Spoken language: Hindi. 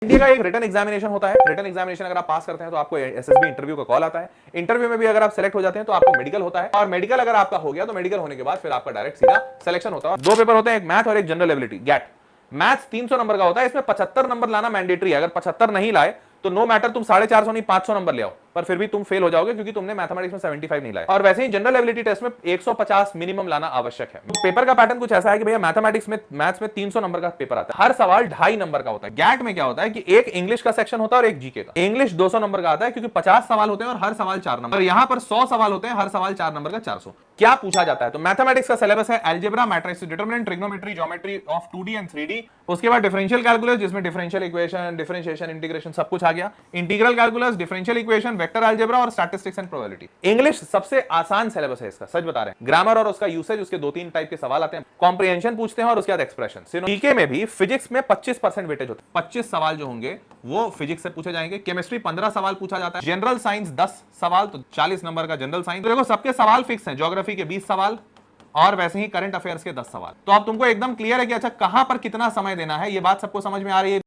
इंडिया का एक रिटन एग्जामिनेशन होता है। रिटन एग्जामिनेशन अगर आप पास करते हैं तो आपको एसएसबी इंटरव्यू का कॉल आता है। इंटरव्यू में भी अगर आप सेलेक्ट हो जाते हैं तो आपको मेडिकल होता है, और मेडिकल अगर आपका हो गया तो मेडिकल होने के बाद फिर आपका डायरेक्ट सीधा सिलेक्शन होता है। दो पेपर होते हैं, एक मैथ और एक general ability GAT. Maths 300 number का होता है, इसमें 75 नंबर लाना मैंडेटरी है। अगर 75 नहीं लाए तो नो मैटर, तुम 450 नहीं 500 नंबर ले आओ, पर फिर भी तुम फेल हो जाओगे क्योंकि तुमने मैथमेटिक्स में 75 नहीं लाए। और वैसे ही जनरल एबिलिटी टेस्ट में 150 मिनिमम लाना आवश्यक है। पेपर का पैटर्न कुछ ऐसा है कि भैया मैथमेटिक्स में मैथ्स में 300 नंबर का पेपर आता है, हर सवाल 2.5 नंबर का होता है। गैट में क्या होता है कि एक इंग्लिश का सेक्शन होता है और एक जीके का। इंग्लिश 200 नंबर का आता है क्योंकि 50 सवाल होते हैं और हर सवाल 4 नंबर। यहाँ पर 100 सवाल होते हैं, हर सवाल 4 नंबर का 400। क्या पूछा जाता है तो मैथमेटिक्स का सिलेबस है algebra, matrix, determinant, trigonometry, geometry of 2D and 3D। उसके बाद डिफरेंशियल कैलकुलस जिसमें डिफरेंशियल इक्वेशन, डिफरेंशिएशन, इंटीग्रेशन सब कुछ आ गया। Integral calculus, differential equation, vector algebra और स्टैटिस्टिक्स एंड प्रोबेबिलिटी। इंग्लिश सबसे आसान सिलेबस है इसका, सच बता रहे हैं। ग्रामर और उसका यूसेज, उसके 2-3 टाइप के सवाल आते हैं। कॉम्प्रिहेंशन पूछते हैं और उसके बाद एक्सप्रेशन। जीके में भी फिजिक्स में 25% वेटेज होता है, 25 सवाल जो होंगे वो फिजिक्स से पूछे जाएंगे। केमिस्ट्री 15 सवाल पूछा जाता है। जनरल साइंस 10 सवाल, तो 40 नंबर का जनरल साइंस। देखो सबके सवाल फिक्स हैं। ज्योग्राफी के 20 सवाल और वैसे ही करंट अफेयर्स के 10 सवाल। तो अब तुमको एकदम क्लियर है कि अच्छा कहां पर कितना समय देना है, ये बात सबको समझ में आ रही है।